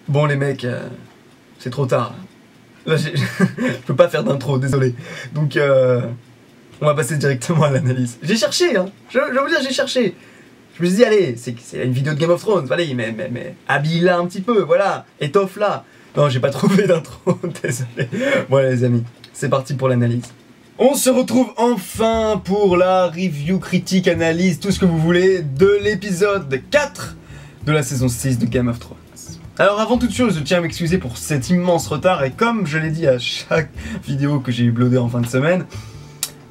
Bon les mecs, c'est trop tard. Là, je peux pas faire d'intro, désolé. Donc on va passer directement à l'analyse. J'ai cherché, hein. Je vais vous dire, j'ai cherché. Je me suis dit, allez, c'est une vidéo de Game of Thrones, allez, mais habille-la un petit peu, voilà, étoffe-la. Non, j'ai pas trouvé d'intro, désolé. Voilà les amis, c'est parti pour l'analyse. On se retrouve enfin pour la review, critique, analyse, tout ce que vous voulez, de l'épisode 4 de la saison 6 de Game of Thrones. Alors avant toute chose, je tiens à m'excuser pour cet immense retard, et comme je l'ai dit à chaque vidéo que j'ai uploadée en fin de semaine,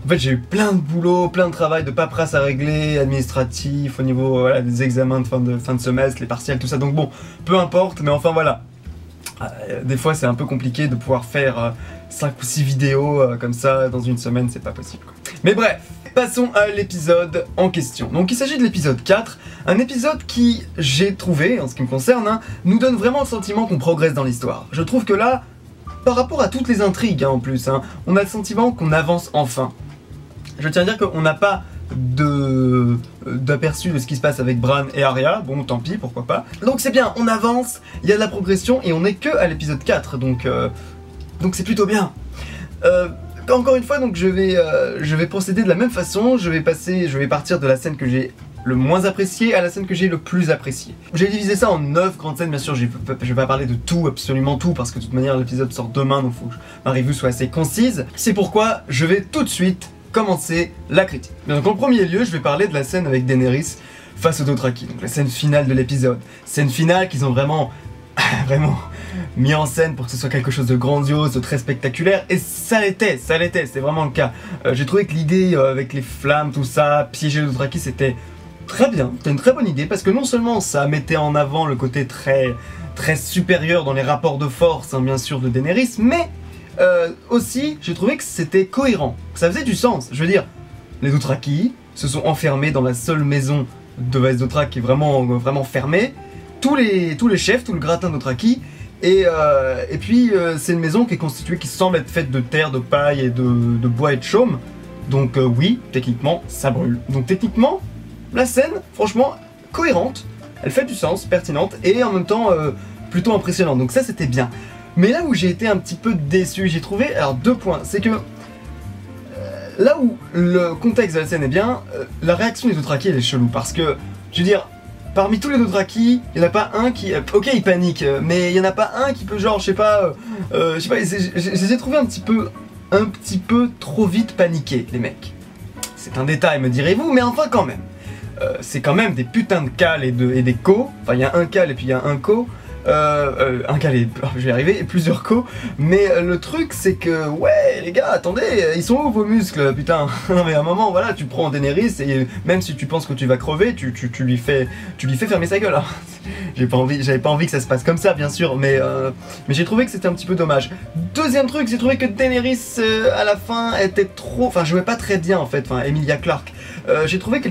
en fait j'ai eu plein de boulot, plein de travail, de paperasse à régler, administratif, au niveau voilà, des examens de fin de semestre, les partiels, tout ça, donc bon, peu importe, mais enfin voilà. Des fois c'est un peu compliqué de pouvoir faire 5 ou 6 vidéos comme ça dans une semaine, c'est pas possible quoi. Mais bref, passons à l'épisode en question. Donc il s'agit de l'épisode 4, un épisode qui, j'ai trouvé, en ce qui me concerne, hein, nous donne vraiment le sentiment qu'on progresse dans l'histoire. Je trouve que là, par rapport à toutes les intrigues hein, en plus, hein, on a le sentiment qu'on avance enfin. Je tiens à dire qu'on n'a pas d'aperçu de ce qui se passe avec Bran et Arya, bon tant pis, pourquoi pas. Donc c'est bien, on avance, il y a de la progression et on est que à l'épisode 4, donc c'est plutôt bien. Encore une fois, donc je vais procéder de la même façon, je vais partir de la scène que j'ai le moins appréciée à la scène que j'ai le plus appréciée. J'ai divisé ça en 9 grandes scènes, bien sûr, je vais pas parler de tout, absolument tout, parce que de toute manière l'épisode sort demain, donc faut que ma review soit assez concise. C'est pourquoi je vais tout de suite commencer la critique. Donc en premier lieu, je vais parler de la scène avec Daenerys face aux Dothraki, donc la scène finale de l'épisode. Scène finale qu'ils ont vraiment mis en scène pour que ce soit quelque chose de grandiose, de très spectaculaire, et ça l'était, c'était vraiment le cas. J'ai trouvé que l'idée avec les flammes, tout ça, piéger les Dothraki, c'était très bien, c'était une très bonne idée, parce que non seulement ça mettait en avant le côté très supérieur dans les rapports de force, hein, bien sûr, de Daenerys, mais aussi, j'ai trouvé que c'était cohérent, que ça faisait du sens. Je veux dire, les Dothraki se sont enfermés dans la seule maison de Vaes Dothrak qui est vraiment fermée, tous les chefs, tout le gratin Dothraki, et puis c'est une maison qui est constituée, qui semble être faite de terre, de paille et de bois et de chaume, donc oui, techniquement, ça brûle. Donc techniquement, la scène, franchement, cohérente, elle fait du sens, pertinente, et en même temps plutôt impressionnante, donc ça c'était bien. Mais là où j'ai été un petit peu déçu, j'ai trouvé, alors 2 points, c'est que là où le contexte de la scène est bien, la réaction des Dothraki elle est chelou, parce que, je veux dire, parmi tous les Dothraki, il n'y en a pas un qui, ok il panique, mais il n'y en a pas un qui peut genre, je sais pas, je les ai trouvés un petit peu trop vite paniqués, les mecs. C'est un détail me direz-vous, mais enfin quand même. C'est quand même des putains de Khal et des Co, enfin il y a un Khal et puis il y a un Co, un Khal et je vais y arriver, et plusieurs Co, mais le truc c'est que, ouais les gars, attendez, ils sont où vos muscles, putain. Non mais à un moment, voilà, tu prends Daenerys et même si tu penses que tu vas crever, tu lui fais fermer sa gueule, hein. J'avais pas envie que ça se passe comme ça, bien sûr, mais j'ai trouvé que c'était un petit peu dommage. Deuxième truc, j'ai trouvé que Daenerys, à la fin, était trop, enfin, jouait pas très bien, en fait, enfin, Emilia Clarke. J'ai trouvé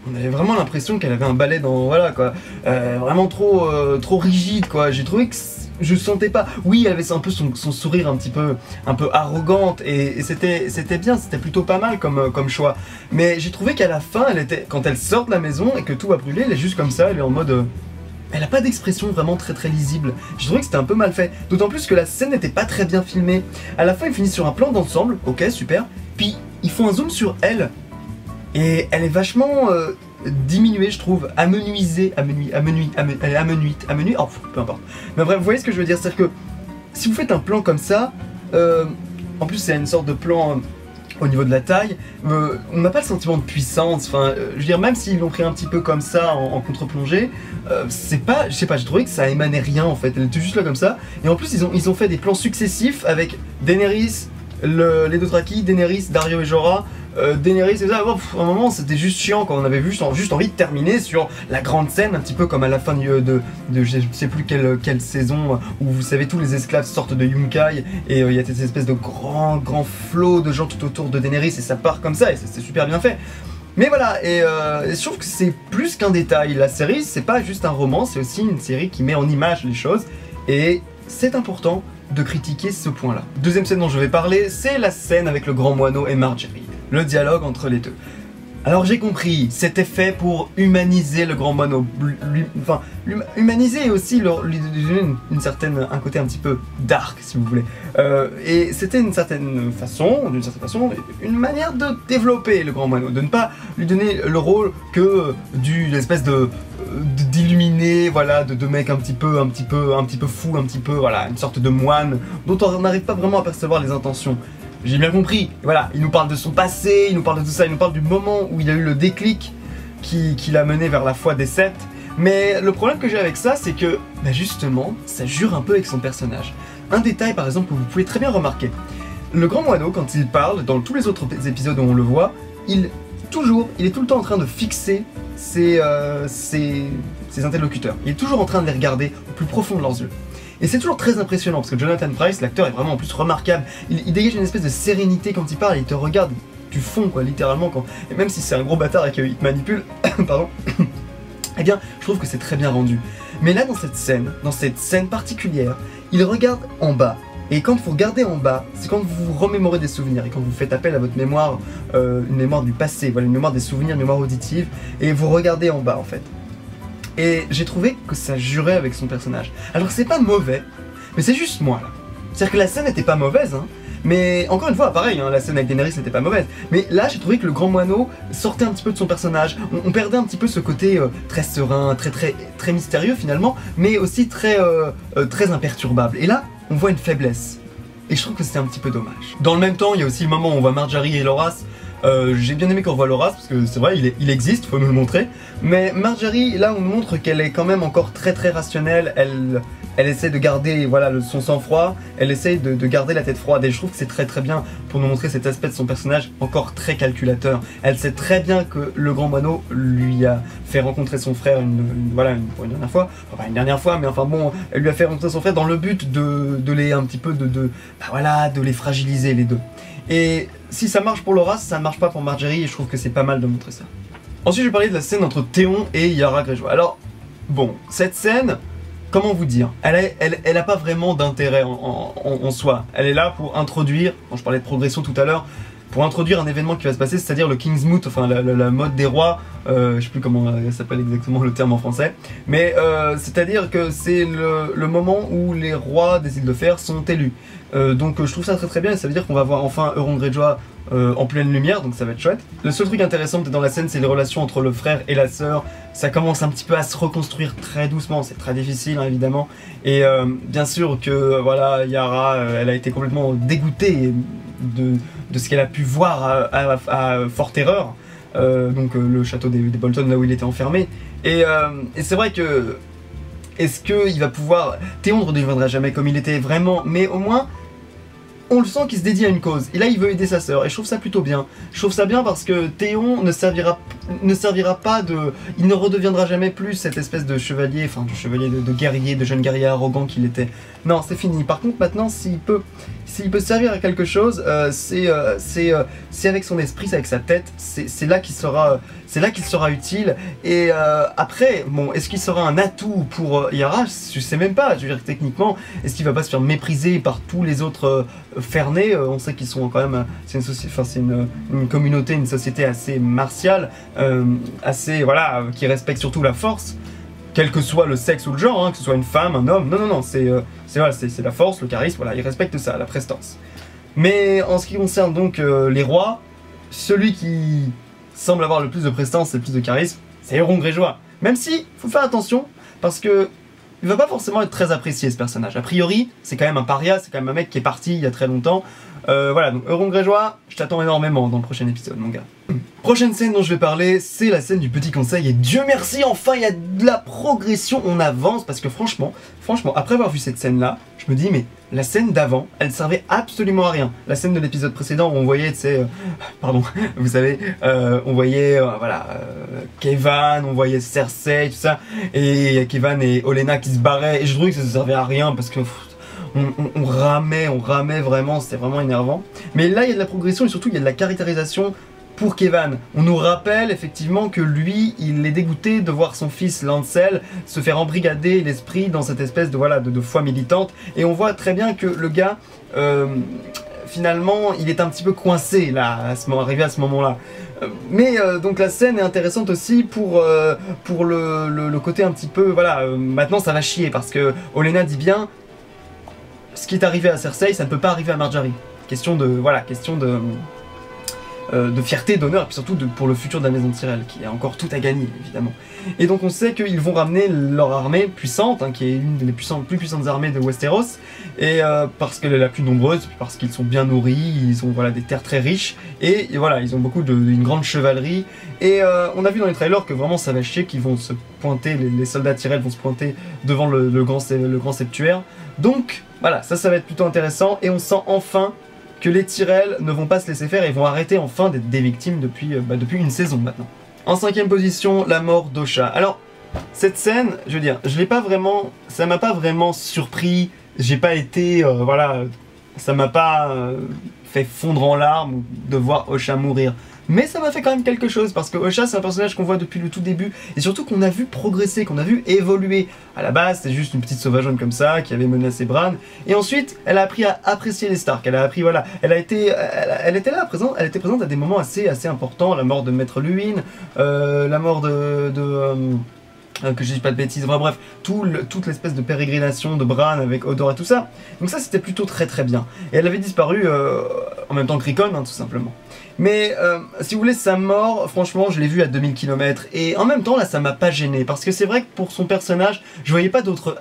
on avait vraiment l'impression qu'elle avait un balai dans, voilà, quoi, vraiment trop rigide, quoi. J'ai trouvé que je sentais pas, oui, elle avait un peu son sourire un peu arrogante, et c'était bien, c'était plutôt pas mal comme choix. Mais j'ai trouvé qu'à la fin, quand elle sort de la maison et que tout va brûler, elle est juste comme ça, elle est en mode... Elle a pas d'expression vraiment très lisible. J'ai trouvé que c'était un peu mal fait. D'autant plus que la scène n'était pas très bien filmée. À la fin, ils finissent sur un plan d'ensemble, ok, super. Puis, ils font un zoom sur elle. Et elle est vachement diminuée, je trouve. Amenuisée. Elle est amenuite. Oh, peu importe. Mais bref, vous voyez ce que je veux dire. C'est-à-dire que, si vous faites un plan comme ça, en plus, c'est une sorte de plan... au niveau de la taille, on n'a pas le sentiment de puissance, enfin, je veux dire, même s'ils l'ont pris un petit peu comme ça, en contre-plongée, c'est pas, je sais pas, j'ai trouvé que ça émanait rien en fait, elle était juste là comme ça, et en plus ils ont fait des plans successifs avec Daenerys, les Dothraki, Daenerys, Daario et Jorah, Daenerys et ça, à un moment c'était juste chiant quand on avait juste envie de terminer sur la grande scène, un petit peu comme à la fin de je sais plus quelle saison, où vous savez tous les esclaves sortent de Yunkai et il y a cette espèce de grand flot de gens tout autour de Daenerys et ça part comme ça et c'est super bien fait. Mais voilà, et je trouve que c'est plus qu'un détail, la série c'est pas juste un roman, c'est aussi une série qui met en image les choses et c'est important de critiquer ce point-là. Deuxième scène dont je vais parler, c'est la scène avec le grand moineau et Margaery. Le dialogue entre les deux. Alors j'ai compris, c'était fait pour humaniser le grand moineau, humaniser et aussi lui donner un côté un petit peu dark si vous voulez. Et c'était d'une certaine façon, une manière de développer le grand moineau, de ne pas lui donner le rôle que d'une espèce d'illuminé, voilà, de mec un petit peu fou, voilà, une sorte de moine dont on n'arrive pas vraiment à percevoir les intentions. J'ai bien compris, voilà, il nous parle de son passé, il nous parle de tout ça, il nous parle du moment où il a eu le déclic qui l'a mené vers la foi des Sept. Mais le problème que j'ai avec ça, c'est que, bah justement, ça jure un peu avec son personnage. Un détail par exemple que vous pouvez très bien remarquer. Le grand moineau, quand il parle, dans tous les autres épisodes où on le voit, il est tout le temps en train de fixer ses interlocuteurs. Il est toujours en train de les regarder au plus profond de leurs yeux. Et c'est toujours très impressionnant parce que Jonathan Pryce, l'acteur, est vraiment en plus remarquable. Il dégage une espèce de sérénité quand il parle, il te regarde du fond quoi, littéralement. Et même si c'est un gros bâtard et qu'il te manipule, pardon, eh bien, je trouve que c'est très bien rendu. Mais là, dans cette scène particulière, il regarde en bas. Et quand vous regardez en bas, c'est quand vous vous remémorez des souvenirs et quand vous faites appel à votre mémoire, une mémoire du passé, voilà, une mémoire des souvenirs, une mémoire auditive, et vous regardez en bas en fait. Et j'ai trouvé que ça jurait avec son personnage. Alors c'est pas mauvais, mais c'est juste moi là. C'est-à-dire que la scène n'était pas mauvaise, hein. Mais encore une fois, pareil, hein, la scène avec Daenerys n'était pas mauvaise. Mais là, j'ai trouvé que le grand moineau sortait un petit peu de son personnage. On perdait un petit peu ce côté très serein, très mystérieux finalement, mais aussi très imperturbable. Et là, on voit une faiblesse. Et je trouve que c'était un petit peu dommage. Dans le même temps, il y a aussi le moment où on voit Margaery et Loras. J'ai bien aimé qu'on voit Loras parce que c'est vrai, il existe, faut nous le montrer. Mais Margaery, là, on nous montre qu'elle est quand même encore très rationnelle. Elle essaie de garder voilà, son sang-froid, elle essaie de garder la tête froide. Et je trouve que c'est très bien pour nous montrer cet aspect de son personnage encore très calculateur. Elle sait très bien que le grand moineau lui a fait rencontrer son frère pour une dernière fois. Enfin, pas une dernière fois, mais enfin bon, elle lui a fait rencontrer son frère dans le but de les un petit peu de les fragiliser les deux. Et si ça marche pour Loras, ça marche pas pour Margaery et je trouve que c'est pas mal de montrer ça. Ensuite, je vais parler de la scène entre Théon et Yara Greyjoy. Alors, bon, cette scène, comment vous dire, elle a pas vraiment d'intérêt en soi. Elle est là pour introduire, quand je parlais de progression tout à l'heure, pour introduire un événement qui va se passer, c'est-à-dire le King's Moot, enfin la mode des rois, je sais plus comment s'appelle exactement le terme en français, mais c'est-à-dire que c'est le moment où les rois des îles de fer sont élus. Donc je trouve ça très bien et ça veut dire qu'on va voir enfin Euron Greyjoy en pleine lumière, donc ça va être chouette. Le seul truc intéressant peut-être dans la scène, c'est les relations entre le frère et la sœur. Ça commence un petit peu à se reconstruire très doucement, c'est très difficile hein, évidemment. Et bien sûr que voilà, Yara, elle a été complètement dégoûtée de ce qu'elle a pu voir à Fort Terreur, donc le château des Bolton, là où il était enfermé. Et c'est vrai que est-ce qu'il va pouvoir... Théon ne redeviendra jamais comme il était vraiment, mais au moins on le sent qu'il se dédie à une cause. Et là il veut aider sa sœur et je trouve ça plutôt bien. Je trouve ça bien parce que Théon ne servira pas de... Il ne redeviendra jamais plus cette espèce de chevalier, enfin de chevalier, de guerrier, de jeune guerrier arrogant qu'il était. Non, c'est fini. Par contre maintenant s'il peut servir à quelque chose, c'est avec son esprit, c'est avec sa tête, c'est là qu'il sera utile. Et après, bon, est-ce qu'il sera un atout pour Yara? Je sais même pas, je veux dire techniquement, est-ce qu'il va pas se faire mépriser par tous les autres Fernés? On sait qu'ils sont quand même, c'est une communauté, une société assez martiale, assez, voilà, qui respecte surtout la force. Quel que soit le sexe ou le genre, hein, que ce soit une femme, un homme, non, c'est la force, le charisme, voilà, ils respectent ça, la prestance. Mais en ce qui concerne donc les rois, celui qui semble avoir le plus de prestance et le plus de charisme, c'est Euron Greyjoy. Même si, faut faire attention, parce que il va pas forcément être très apprécié ce personnage. A priori, c'est quand même un paria, c'est quand même un mec qui est parti il y a très longtemps. Voilà, donc Euron Greyjoy, je t'attends énormément dans le prochain épisode, mon gars. Prochaine scène dont je vais parler, c'est la scène du Petit Conseil, et Dieu merci, enfin il y a de la progression, on avance, parce que franchement, après avoir vu cette scène-là, je me dis, mais la scène d'avant, elle servait absolument à rien. La scène de l'épisode précédent où on voyait, tu sais, pardon, vous savez, on voyait, Kevan, on voyait Cersei, tout ça, et Kevan et Olenna qui se barraient, et je trouvais que ça ne servait à rien, parce que... On ramait vraiment, c'était vraiment énervant. Mais là, il y a de la progression et surtout, il y a de la caractérisation pour Kevan. On nous rappelle effectivement que lui, il est dégoûté de voir son fils Lancel se faire embrigader l'esprit dans cette espèce de foi militante. Et on voit très bien que le gars... finalement il est un petit peu coincé là, arrivé à ce moment-là. Donc la scène est intéressante aussi pour le côté un petit peu, voilà, maintenant ça va chier parce que Olenna dit bien, ce qui est arrivé à Cersei, ça ne peut pas arriver à Margaery. Question de fierté, d'honneur, et puis surtout pour le futur de la maison de Tyrell, qui a encore tout à gagner, évidemment. Et donc on sait qu'ils vont ramener leur armée puissante, hein, qui est une des plus puissantes armées de Westeros, et parce qu'elle est la plus nombreuse, puis parce qu'ils sont bien nourris, ils ont voilà, des terres très riches, et voilà, ils ont une grande chevalerie, et on a vu dans les trailers que vraiment ça va chier, qu'ils vont se pointer, les soldats Tyrell vont se pointer devant le grand septuaire. Donc voilà, ça va être plutôt intéressant, et on sent enfin que les Tyrell ne vont pas se laisser faire et vont arrêter enfin d'être des victimes depuis une saison maintenant. En 5ème position, la mort d'Osha. Alors, cette scène, je veux dire, ça m'a pas vraiment surpris, j'ai pas été, voilà, ça m'a pas fait fondre en larmes de voir Osha mourir. Mais ça m'a fait quand même quelque chose, parce que Osha c'est un personnage qu'on voit depuis le tout début, et surtout qu'on a vu progresser, qu'on a vu évoluer. À la base, c'était juste une petite sauvageonne comme ça, qui avait menacé Bran, et ensuite, elle a appris à apprécier les Stark, elle a appris, voilà, elle était là, présente à des moments assez importants, la mort de Maître Luwin, la mort que je dis pas de bêtises, enfin, bref, toute l'espèce de pérégrination de Bran avec Hodor et tout ça. Donc ça c'était plutôt très bien. Et elle avait disparu en même temps que Rickon, hein, tout simplement. Mais si vous voulez, sa mort, franchement, je l'ai vu à 2000 km. Et en même temps, là, ça m'a pas gêné. Parce que c'est vrai que pour son personnage, je voyais pas d'autres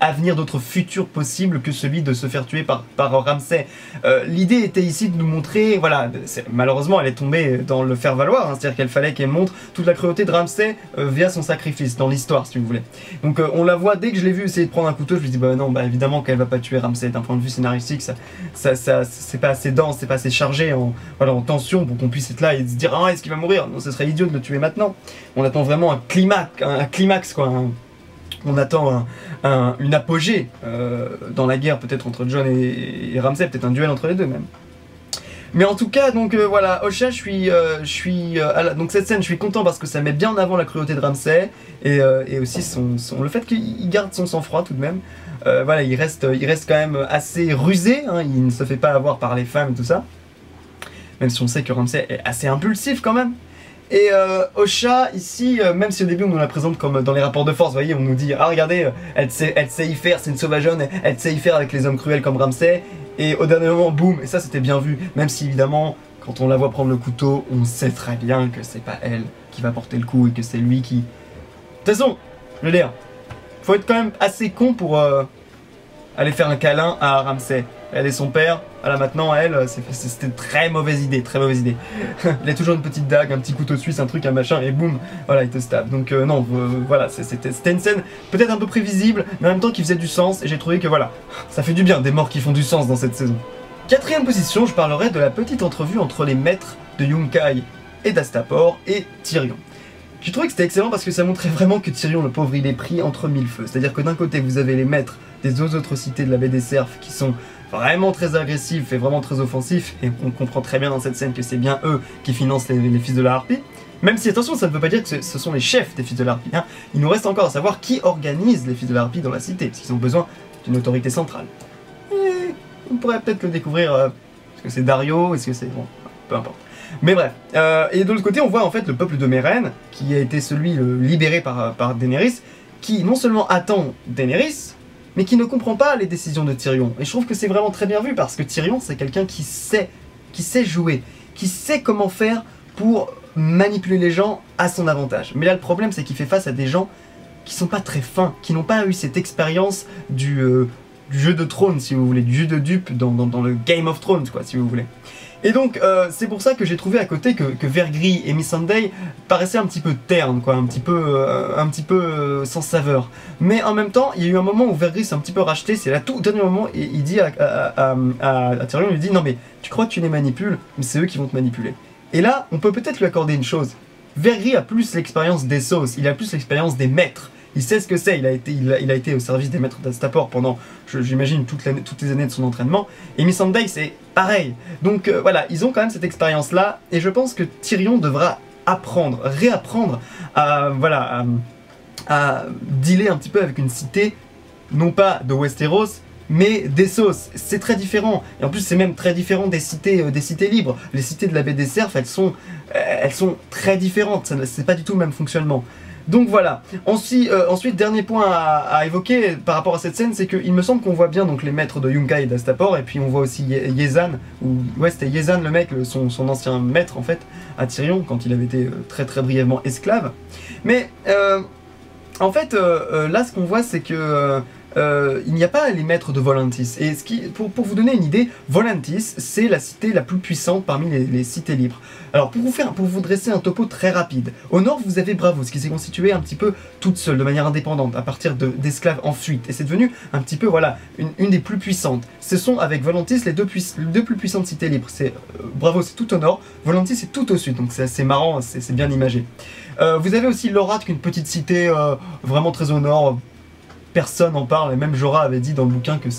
avenirs, d'autres futurs possibles que celui de se faire tuer par Ramsay. L'idée était ici de nous montrer, voilà, malheureusement, elle est tombée dans le faire-valoir. Hein, c'est-à-dire qu'il fallait qu'elle montre toute la cruauté de Ramsay via son sacrifice, dans l'histoire, si vous voulez. Donc on la voit, dès que je l'ai vu essayer de prendre un couteau, je me dis, bah non, bah évidemment qu'elle va pas tuer Ramsay. D'un point de vue scénaristique, c'est pas assez dense, c'est pas assez chargé en tension pour qu'on puisse être là et se dire ah est-ce qu'il va mourir. Non, ce serait idiot de le tuer maintenant. On attend vraiment un climax quoi. On attend une apogée dans la guerre peut-être entre Jon et Ramsay, peut-être un duel entre les deux même. Mais en tout cas, donc voilà, Osha, donc cette scène, je suis content parce que ça met bien en avant la cruauté de Ramsay et aussi le fait qu'il garde son sang-froid tout de même. Voilà, il reste quand même assez rusé, hein, il ne se fait pas avoir par les femmes et tout ça. Même si on sait que Ramsay est assez impulsif quand même. Et Osha, ici, même si au début on nous la présente comme dans les rapports de force, vous voyez, on nous dit, ah regardez, elle sait y faire, c'est une sauvageonne, elle sait y faire avec les hommes cruels comme Ramsay. Et au dernier moment, boum, et ça c'était bien vu, même si évidemment, quand on la voit prendre le couteau, on sait très bien que c'est pas elle qui va porter le coup et que c'est lui qui... De toute façon, je veux dire, faut être quand même assez con pour aller faire un câlin à Ramsay. Elle et son père, voilà, maintenant elle, c'était une très mauvaise idée, très mauvaise idée. Il a toujours une petite dague, un petit couteau suisse, un truc, un machin, et boum, voilà, il te stab. Donc non, voilà, c'était une scène peut-être un peu prévisible, mais en même temps qui faisait du sens, et j'ai trouvé que voilà, ça fait du bien, des morts qui font du sens dans cette saison. 4ème position, je parlerai de la petite entrevue entre les maîtres de Yunkai et d'Astapor et Tyrion. J'ai trouvé que c'était excellent parce que ça montrait vraiment que Tyrion, le pauvre, il est pris entre mille feux. C'est-à-dire que d'un côté, vous avez les maîtres des deux autres cités de la baie des Cerfs qui sont vraiment très agressifs et vraiment très offensifs, et on comprend très bien dans cette scène que c'est bien eux qui financent les fils de la Harpie. Même si, attention, ça ne veut pas dire que ce sont les chefs des fils de la Harpie. Hein. Il nous reste encore à savoir qui organise les fils de la Harpie dans la cité, parce qu'ils ont besoin d'une autorité centrale. Et on pourrait peut-être le découvrir, est-ce que c'est Dario, est-ce que c'est... Bon, peu importe. Mais bref, et de l'autre côté, on voit en fait le peuple de Meren, qui a été celui libéré par Daenerys, qui non seulement attend Daenerys, mais qui ne comprend pas les décisions de Tyrion. Et je trouve que c'est vraiment très bien vu, parce que Tyrion, c'est quelqu'un qui sait jouer, qui sait comment faire pour manipuler les gens à son avantage. Mais là, le problème, c'est qu'il fait face à des gens qui sont pas très fins, qui n'ont pas eu cette expérience du jeu de trône, si vous voulez, du jeu de dupes dans le Game of Thrones, quoi, si vous voulez. Et donc, c'est pour ça que j'ai trouvé à côté que Vergris et Missandei paraissaient un petit peu ternes, quoi, un petit peu sans saveur. Mais en même temps, il y a eu un moment où Vergris s'est un petit peu racheté, c'est là tout dernier moment, et il dit à Tyrion, il lui dit, non mais, tu crois que tu les manipules, mais c'est eux qui vont te manipuler. Et là, on peut peut-être lui accorder une chose. Vergris a plus l'expérience des sauces, il a plus l'expérience des maîtres. Il sait ce que c'est, il a été au service des maîtres d'Astapor pendant, j'imagine, toutes les années de son entraînement. Et Missandei, c'est pareil. Donc voilà, ils ont quand même cette expérience-là, et je pense que Tyrion devra réapprendre à dealer un petit peu avec une cité, non pas de Westeros, mais d'Essos. C'est très différent. Et en plus, c'est même très différent des cités libres. Les cités de la baie des Cerfs, elles sont très différentes. C'est pas du tout le même fonctionnement. Donc voilà. Ensuite, dernier point à évoquer par rapport à cette scène, c'est qu'il me semble qu'on voit bien donc les maîtres de Yunkai et d'Astapor, et puis on voit aussi Yezan, c'était Yezan le mec, son ancien maître en fait, à Tyrion, quand il avait été très très brièvement esclave. Mais en fait, là ce qu'on voit c'est que il n'y a pas les maîtres de Volantis. Et pour vous donner une idée, Volantis, c'est la cité la plus puissante parmi les cités libres. Alors pour vous dresser un topo très rapide, au nord vous avez Braavos qui s'est constituée un petit peu toute seule, de manière indépendante, à partir d'esclaves en fuite. Et c'est devenu un petit peu, voilà, une des plus puissantes. Ce sont avec Volantis les deux plus puissantes cités libres. Braavos c'est tout au nord, Volantis c'est tout au sud, donc c'est assez marrant, c'est bien imagé. Vous avez aussi Lorath, qui est une petite cité vraiment très au nord. Personne en parle, et même Jorah avait dit dans le bouquin que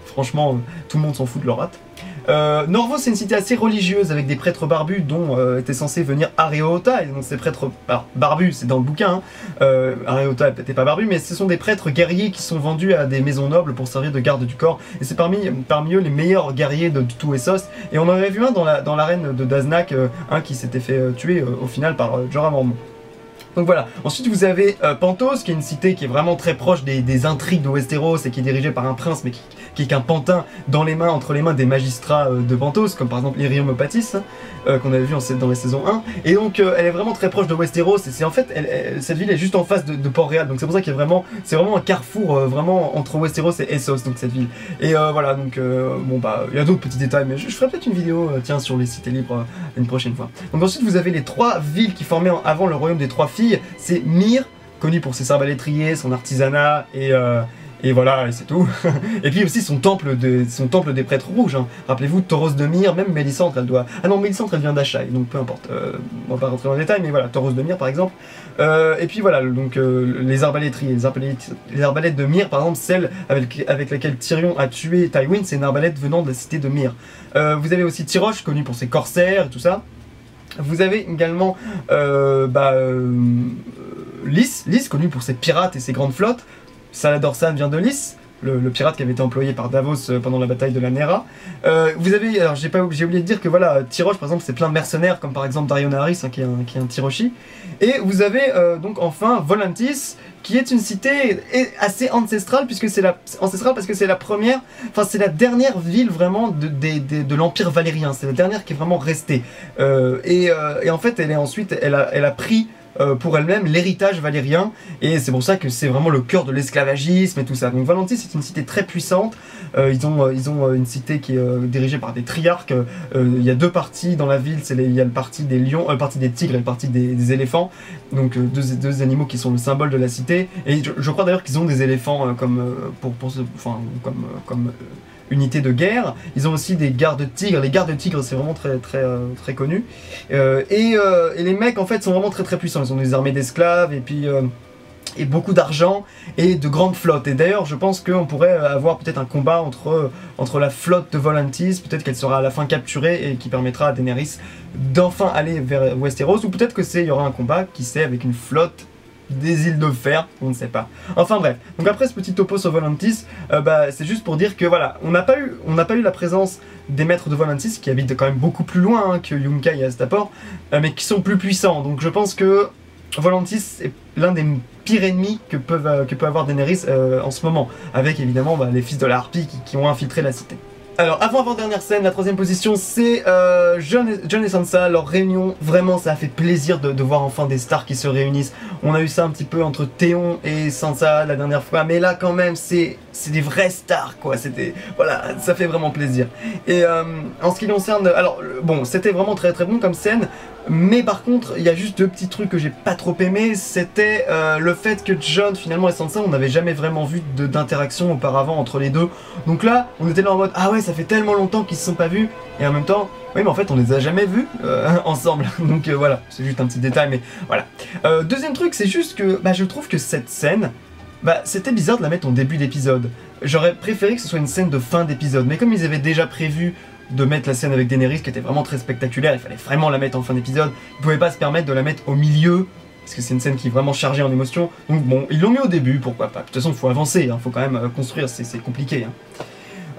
franchement tout le monde s'en fout de Lorath. Norvos c'est une cité assez religieuse avec des prêtres barbus dont était censé venir Areota, et donc ces prêtres, alors barbus c'est dans le bouquin, Areota n'était pas barbu, mais ce sont des prêtres guerriers qui sont vendus à des maisons nobles pour servir de garde du corps, et c'est parmi eux les meilleurs guerriers de tout Essos, et on en avait vu un dans l'arène de Daznak, un qui s'était fait tuer au final par Jorah Mormont. Donc voilà, ensuite vous avez Pentos, qui est une cité qui est vraiment très proche des intrigues de Westeros et qui est dirigée par un prince, mais qui est qu'un pantin entre les mains des magistrats de Pentos, comme par exemple Irium Opatis, qu'on avait vu dans la saison 1. Et donc elle est vraiment très proche de Westeros, et c'est en fait, cette ville est juste en face de Port-Réal, donc c'est pour ça qu'il y a c'est vraiment un carrefour vraiment entre Westeros et Essos, donc cette ville. Et voilà, donc bon bah, il y a d'autres petits détails, mais je ferai peut-être une vidéo, tiens, sur les cités libres une prochaine fois. Donc ensuite vous avez les 3 villes qui formaient avant le royaume des 3 filles. C'est Myr, connu pour ses arbalétriers, son artisanat, et voilà, c'est tout. Et puis aussi son temple des prêtres rouges. Hein. Rappelez-vous, Toros de Myr, même Mélisandre, elle doit... Ah non, Mélisandre, elle vient d'Achai, donc peu importe. On va pas rentrer dans le détail, mais voilà, Toros de Myr, par exemple. Et puis voilà, donc les arbalétriers. Les arbalètes de Myr, par exemple, celle avec laquelle Tyrion a tué Tywin, c'est une arbalète venant de la cité de Myr. Vous avez aussi Tyroche, connu pour ses corsaires et tout ça. Vous avez également Lys, connu pour ses pirates et ses grandes flottes. Salador Saan vient de Lys, le pirate qui avait été employé par Davos pendant la bataille de la Nera. Vous avez, alors j'ai oublié de dire que voilà, Tyroche par exemple c'est plein de mercenaires, comme par exemple Darion Harris, hein, qui est un Tyroshi. Et vous avez donc enfin Volantis, qui est une cité assez ancestrale, puisque c'est la première, enfin c'est la dernière ville vraiment de l'Empire valérien, c'est la dernière qui est vraiment restée. Et en fait elle a pris pour elle-même l'héritage valérien, et c'est pour ça que c'est vraiment le cœur de l'esclavagisme et tout ça. Donc Volantis c'est une cité très puissante. Ils ont une cité qui est dirigée par des triarques. Il y a 2 parties dans la ville, il y a le parti des lions, le parti des tigres et le parti des éléphants, donc deux animaux qui sont le symbole de la cité. Et je crois d'ailleurs qu'ils ont des éléphants comme unité de guerre. Ils ont aussi des gardes-tigres. Les gardes-tigres, c'est vraiment très connu. Et les mecs, en fait, sont vraiment très puissants. Ils ont des armées d'esclaves, et puis et beaucoup d'argent et de grandes flottes. Et d'ailleurs, je pense qu'on pourrait avoir peut-être un combat entre la flotte de Volantis, peut-être qu'elle sera à la fin capturée et qui permettra à Daenerys d'enfin aller vers Westeros, ou peut-être que il y aura un combat, qui sait, avec une flotte des îles de fer, on ne sait pas. Enfin bref, donc après ce petit topo sur Volantis, c'est juste pour dire que voilà, on n'a pas eu la présence des maîtres de Volantis, qui habitent quand même beaucoup plus loin que Yunkai et Astapor, mais qui sont plus puissants. Donc je pense que Volantis est l'un des pires ennemis que peut avoir Daenerys en ce moment, avec évidemment les fils de la Harpie qui ont infiltré la cité. Alors, avant-dernière scène, la 3e position, c'est Jon et Sansa, leur réunion. Vraiment, ça a fait plaisir de voir enfin des stars qui se réunissent. On a eu ça un petit peu entre Théon et Sansa la dernière fois, mais là, quand même, c'est des vrais stars, quoi. Voilà, ça fait vraiment plaisir. Et en ce qui concerne... Alors, bon, c'était vraiment très bon comme scène, mais par contre, il y a juste 2 petits trucs que j'ai pas trop aimé. C'était le fait que Jon, finalement, et Sansa, on n'avait jamais vraiment vu d'interaction auparavant entre les deux. Donc là, on était là en mode, ah ouais, ça fait tellement longtemps qu'ils se sont pas vus, et en même temps, oui, mais en fait on les a jamais vus ensemble, donc voilà, c'est juste un petit détail, mais voilà. 2e truc, c'est juste que je trouve que cette scène, c'était bizarre de la mettre en début d'épisode. J'aurais préféré que ce soit une scène de fin d'épisode, mais comme ils avaient déjà prévu de mettre la scène avec Daenerys, qui était vraiment très spectaculaire, il fallait vraiment la mettre en fin d'épisode, ils pouvaient pas se permettre de la mettre au milieu, parce que c'est une scène qui est vraiment chargée en émotions. Donc bon, ils l'ont mis au début, pourquoi pas. De toute façon, il faut avancer, hein, faut quand même construire, c'est compliqué.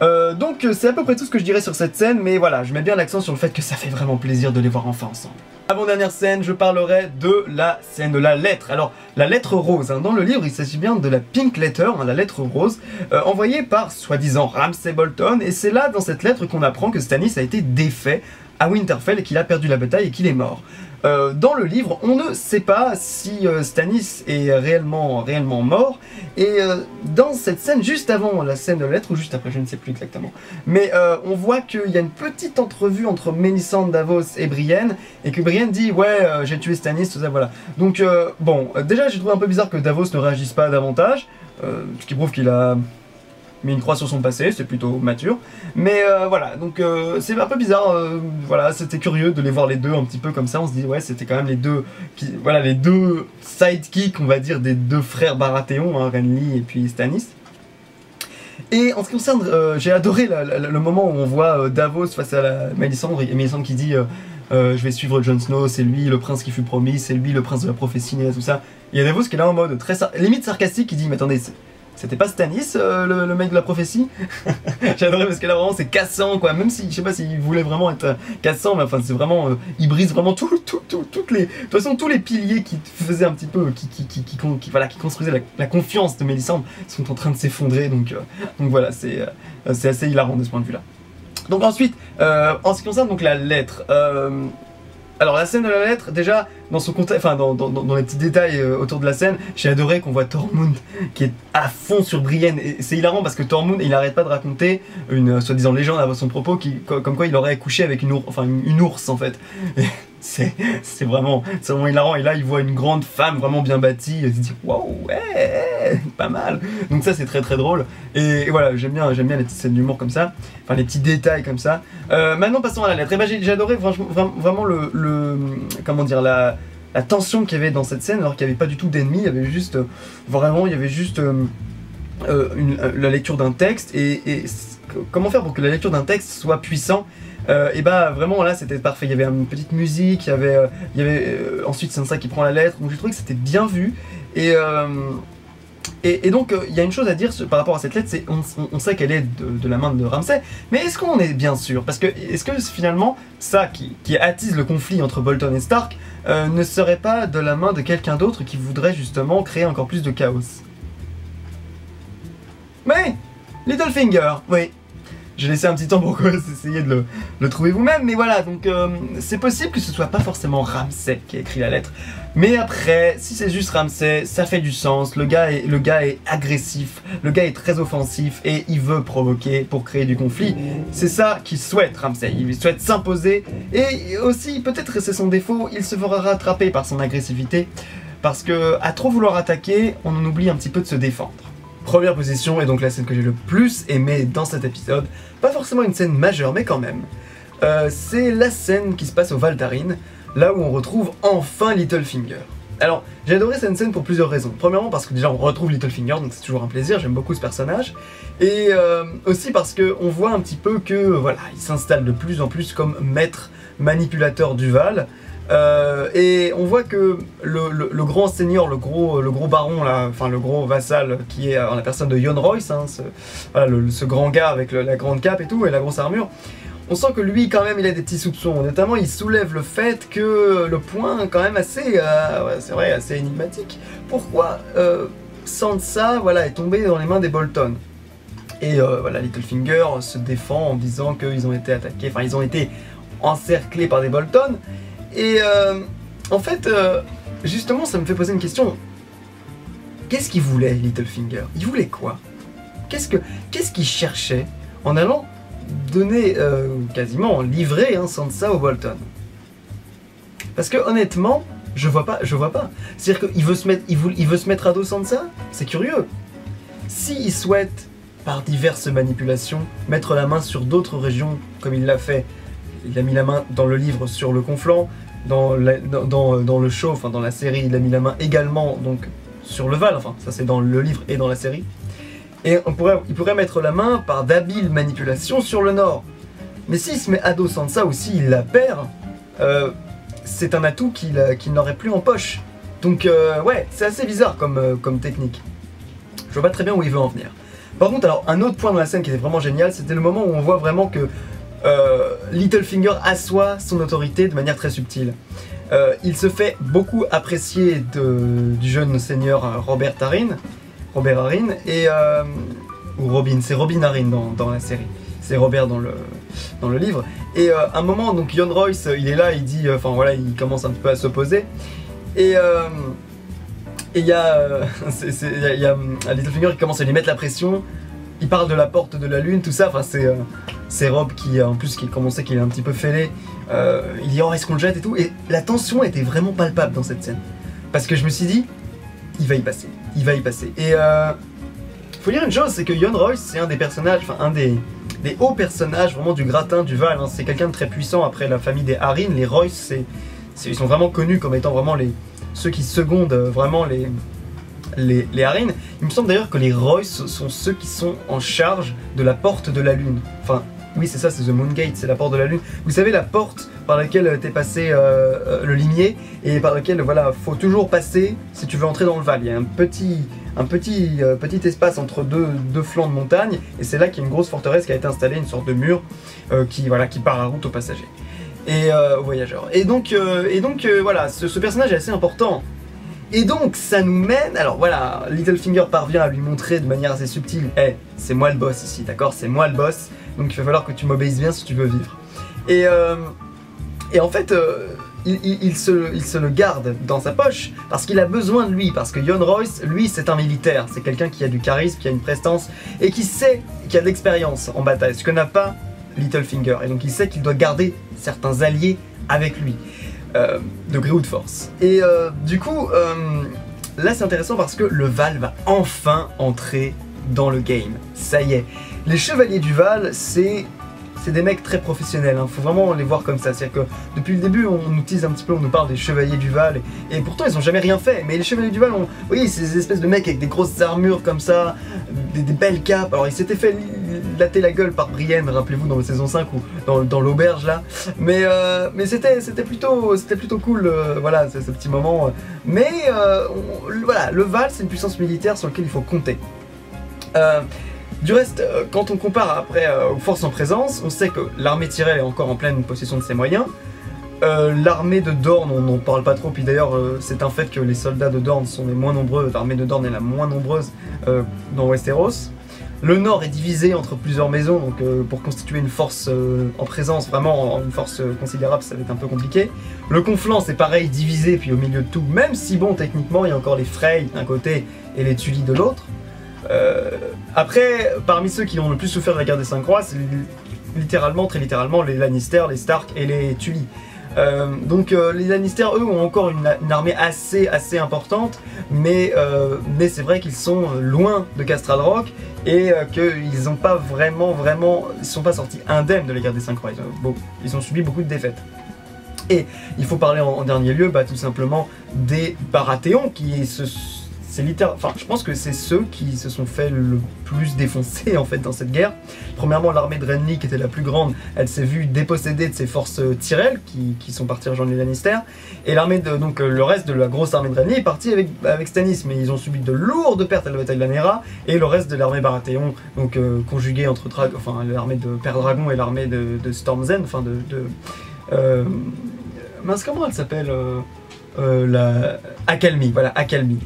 Hein. Donc c'est à peu près tout ce que je dirais sur cette scène, mais voilà, je mets bien l'accent sur le fait que ça fait vraiment plaisir de les voir enfin ensemble. Avant-dernière scène, je parlerai de la scène de la lettre. Alors, la lettre rose, hein, dans le livre, il s'agit bien de la Pink Letter, hein, la lettre rose, envoyée par, soi-disant, Ramsay Bolton, et c'est là, dans cette lettre, qu'on apprend que Stannis a été défait à Winterfell et qu'il a perdu la bataille et qu'il est mort. Dans le livre, on ne sait pas si Stannis est réellement mort, et dans cette scène, juste avant la scène de la lettre, ou juste après, je ne sais plus exactement, mais on voit qu'il y a une petite entrevue entre Melisandre, Davos et Brienne, et que Brienne dit « Ouais, j'ai tué Stannis », tout ça, voilà. Donc, bon, déjà, j'ai trouvé un peu bizarre que Davos ne réagisse pas davantage, ce qui prouve qu'il a mis une croix sur son passé, c'est plutôt mature. Mais voilà, donc c'est un peu bizarre, voilà, c'était curieux de les voir les deux un petit peu comme ça, on se dit ouais, c'était quand même les deux, voilà, les deux sidekicks, on va dire, des deux frères Baratheon, hein, Renly et puis Stannis. Et en ce qui concerne, j'ai adoré le moment où on voit Davos face à la Mélisandre, et Mélisandre qui dit je vais suivre Jon Snow, c'est lui le prince qui fut promis, c'est lui le prince de la prophétie, et tout ça. Il y a Davos qui est là en mode très limite sarcastique, qui dit mais attendez, c'était pas Stannis, le mec de la prophétie? J'ai adoré parce que là vraiment c'est cassant quoi, même si je sais pas s'il voulait vraiment être cassant, mais enfin c'est vraiment, il brise vraiment toutes les, de toute façon tous les piliers qui faisaient un petit peu, qui construisaient la confiance de Mélisandre sont en train de s'effondrer, donc voilà, c'est assez hilarant de ce point de vue là. Donc ensuite, en ce qui concerne donc la lettre, alors la scène de la lettre, déjà, dans son contexte, enfin dans les petits détails autour de la scène, j'ai adoré qu'on voit Tormund qui est à fond sur Brienne, et c'est hilarant parce que Tormund, il n'arrête pas de raconter une soi-disant légende à son propos, comme quoi il aurait couché avec une ours en fait. C'est vraiment hilarant, et là il voit une grande femme vraiment bien bâtie, et il se dit waouh, ouais, pas mal. Donc ça c'est très drôle, et voilà, j'aime bien les petites scènes d'humour comme ça, enfin les petits détails comme ça. Maintenant passons à la lettre. Et ben, j'ai adoré vraiment comment dire, la tension qu'il y avait dans cette scène, alors qu'il n'y avait pas du tout d'ennemis, il y avait juste la lecture d'un texte, et comment faire pour que la lecture d'un texte soit puissant. Et bah vraiment là c'était parfait, il y avait une petite musique, il y avait ensuite Sansa qui prend la lettre, donc j'ai trouvé que c'était bien vu, et donc il y a une chose à dire par rapport à cette lettre, c'est on sait qu'elle est de la main de Ramsay, mais est-ce qu'on en est bien sûr? Parce que est-ce que finalement ça qui attise le conflit entre Bolton et Stark ne serait pas de la main de quelqu'un d'autre qui voudrait justement créer encore plus de chaos? Mais Littlefinger, oui. J'ai laissé un petit temps pour essayer de le trouver vous-même, mais voilà, donc c'est possible que ce soit pas forcément Ramsay qui a écrit la lettre. Mais après, si c'est juste Ramsay, ça fait du sens, le gars est agressif, le gars est très offensif, et il veut provoquer pour créer du conflit. C'est ça qu'il souhaite, Ramsay, il souhaite s'imposer, et aussi, peut-être que c'est son défaut, il se fera rattraper par son agressivité, parce que à trop vouloir attaquer, on en oublie un petit peu de se défendre. Première position, et donc la scène que j'ai le plus aimée dans cet épisode, pas forcément une scène majeure, mais quand même, c'est la scène qui se passe au Valtarine, là où on retrouve enfin Littlefinger. Alors, j'ai adoré cette scène pour plusieurs raisons. Premièrement parce que déjà on retrouve Littlefinger, donc c'est toujours un plaisir, j'aime beaucoup ce personnage, et aussi parce qu'on voit un petit peu que, voilà, il s'installe de plus en plus comme maître manipulateur du Val. Et on voit que le grand seigneur, le gros baron là, enfin le gros vassal qui est en la personne de Yohn Royce, hein, ce grand gars avec la grande cape et tout, et la grosse armure, on sent que lui quand même il a des petits soupçons, notamment il soulève le fait que le point quand même assez, ouais, c'est vrai, assez énigmatique, pourquoi Sansa voilà, est tombée dans les mains des Bolton. Et voilà, Littlefinger se défend en disant qu'ils ont été attaqués, enfin ils ont été encerclés par des Bolton. Et en fait, justement, ça me fait poser une question. Qu'est-ce qu'il voulait, Littlefinger? Il voulait quoi? Qu'est-ce qu'il cherchait en allant donner, quasiment livrer Sansa aux Bolton? Parce que honnêtement, je vois pas. C'est-à-dire qu'il veut se mettre à dos Sansa? C'est curieux. S'il souhaite, par diverses manipulations, mettre la main sur d'autres régions, comme il l'a fait, il a mis la main dans le livre sur le Conflant, dans le show, enfin dans la série, il a mis la main également donc sur le Val, enfin ça c'est dans le livre et dans la série. Et il pourrait mettre la main par d'habiles manipulations sur le Nord. Mais s'il se met à dos Sansa ou s'il la perd, c'est un atout qu'il n'aurait plus en poche. Donc ouais, c'est assez bizarre comme technique. Je vois pas très bien où il veut en venir. Par contre, alors un autre point dans la scène qui était vraiment génial, c'était le moment où on voit vraiment que Littlefinger assoit son autorité de manière très subtile. Il se fait beaucoup apprécier du jeune seigneur Robert Arryn, et ou Robin, c'est Robin Arryn dans la série. C'est Robert dans le livre. Et à un moment, donc Yohn Royce, il est là, il dit, enfin voilà, il commence un petit peu à s'opposer. Et il y a Littlefinger qui commence à lui mettre la pression. Il parle de la porte de la lune, tout ça. Enfin, c'est Robb qui, en plus, comme on sait qu'il est un petit peu fêlé, il dit oh est-ce qu'on le jette et tout. Et la tension était vraiment palpable dans cette scène. Parce que je me suis dit, il va y passer, il va y passer. Et faut dire une chose, c'est que Yohn Royce, c'est un des personnages, enfin un des hauts personnages vraiment du gratin du Val. Hein. C'est quelqu'un de très puissant après la famille des Arryn. Les Royce, ils sont vraiment connus comme étant vraiment ceux qui secondent vraiment les Arryn. Il me semble d'ailleurs que les Royce sont ceux qui sont en charge de la porte de la lune. Enfin, oui c'est ça, c'est The Moon Gate, c'est la porte de la lune. Vous savez, la porte par laquelle t'es passé le limier et par laquelle, voilà, faut toujours passer si tu veux entrer dans le Val. Il y a un petit espace entre deux flancs de montagne, et c'est là qu'il y a une grosse forteresse qui a été installée, une sorte de mur qui part à route aux passagers et aux voyageurs. Et donc voilà, ce personnage est assez important. Et donc ça nous mène, alors voilà, Littlefinger parvient à lui montrer de manière assez subtile, hey, c'est moi le boss ici, d'accord, c'est moi le boss, donc il va falloir que tu m'obéisses bien si tu veux vivre. Et en fait, il se le garde dans sa poche parce qu'il a besoin de lui, parce que Yohn Royce, lui, c'est un militaire, c'est quelqu'un qui a du charisme, qui a une prestance et qui sait, qui a de l'expérience en bataille, ce que n'a pas Littlefinger. Et donc il sait qu'il doit garder certains alliés avec lui. De gré ou de force. Et du coup, là c'est intéressant parce que le Val va enfin entrer dans le game. Ça y est. Les chevaliers du Val, c'est des mecs très professionnels, hein. Faut vraiment les voir comme ça. C'est-à-dire que depuis le début, on nous tease un petit peu, on nous parle des chevaliers du Val, et pourtant ils ont jamais rien fait. Mais les chevaliers du Val, oui, c'est des espèces de mecs avec des grosses armures comme ça, des belles capes. Alors ils s'étaient fait latter la gueule par Brienne, rappelez-vous, dans la saison 5 ou dans l'auberge là. Mais c'était plutôt cool, voilà, ce petit moment. Mais voilà, le Val, c'est une puissance militaire sur laquelle il faut compter. Du reste, quand on compare après aux forces en présence, on sait que l'armée Tyrell est encore en pleine possession de ses moyens. L'armée de Dorne, on n'en parle pas trop, puis d'ailleurs c'est un fait que les soldats de Dorne sont les moins nombreux, l'armée de Dorne est la moins nombreuse dans Westeros. Le nord est divisé entre plusieurs maisons, donc pour constituer une force en présence, vraiment une force considérable, ça va être un peu compliqué. Le Conflans c'est pareil, divisé, puis au milieu de tout, même si bon, techniquement il y a encore les Frey d'un côté et les Tully de l'autre. Après, parmi ceux qui ont le plus souffert de la guerre des 5 rois, c'est très littéralement, les Lannister, les Stark et les Tully. Donc les Lannister, eux, ont encore une armée assez importante, mais c'est vrai qu'ils sont loin de Castral Rock et qu'ils n'ont pas ils sont pas sortis indemnes de la guerre des 5 rois. Ils ont subi beaucoup de défaites. Et il faut parler en dernier lieu, tout simplement des Baratheons qui enfin, je pense que c'est ceux qui se sont fait le plus défoncer en fait dans cette guerre. Premièrement, l'armée de Renly, qui était la plus grande, elle s'est vue dépossédée de ses forces Tyrell qui sont partis rejoindre les Lannister. Et l'armée donc le reste de la grosse armée de Renly est parti avec Stannis, mais ils ont subi de lourdes pertes à la bataille de la Nera. Et le reste de l'armée Baratheon, donc conjuguée entre l'armée de Père Dragon et l'armée de Storm's End, enfin mince, comment elle s'appelle la Accalmie, voilà, Accalmie,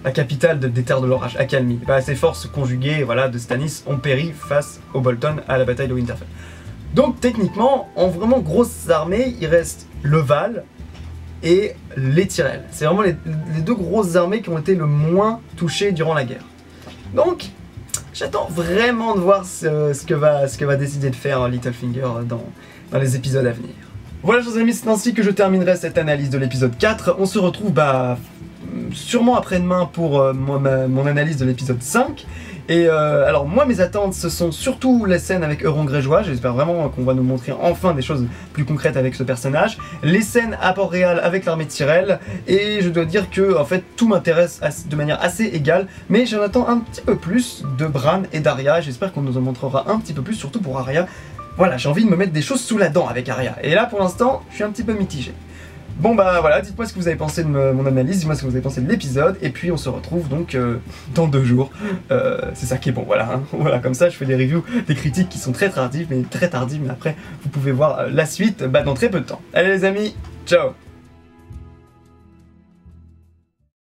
la capitale des terres de l'orage, Accalmie. Ces forces conjuguées, voilà, de Stannis ont péri face aux Bolton à la bataille de Winterfell. Donc techniquement, en vraiment grosse armée, il reste le Val et les Tyrell. C'est vraiment les deux grosses armées qui ont été le moins touchées durant la guerre. Donc, j'attends vraiment de voir ce que va décider de faire Littlefinger dans les épisodes à venir. Voilà, chers amis, c'est ainsi que je terminerai cette analyse de l'épisode 4. On se retrouve sûrement après-demain pour mon analyse de l'épisode 5. Et alors moi, mes attentes, ce sont surtout les scènes avec Euron Greyjoy. J'espère vraiment qu'on va nous montrer enfin des choses plus concrètes avec ce personnage. Les scènes à Port-Réal avec l'armée de Tyrell. Et je dois dire que en fait tout m'intéresse de manière assez égale. Mais j'en attends un petit peu plus de Bran et d'Arya. J'espère qu'on nous en montrera un petit peu plus, surtout pour Arya. Voilà, j'ai envie de me mettre des choses sous la dent avec Arya. Et là, pour l'instant, je suis un petit peu mitigé. Bon bah voilà, dites-moi ce que vous avez pensé de mon analyse, dites-moi ce que vous avez pensé de l'épisode, et puis on se retrouve donc dans 2 jours. C'est ça qui est bon, voilà, hein. Voilà, comme ça je fais des reviews, des critiques qui sont très tardives, mais après vous pouvez voir la suite dans très peu de temps. Allez les amis, ciao.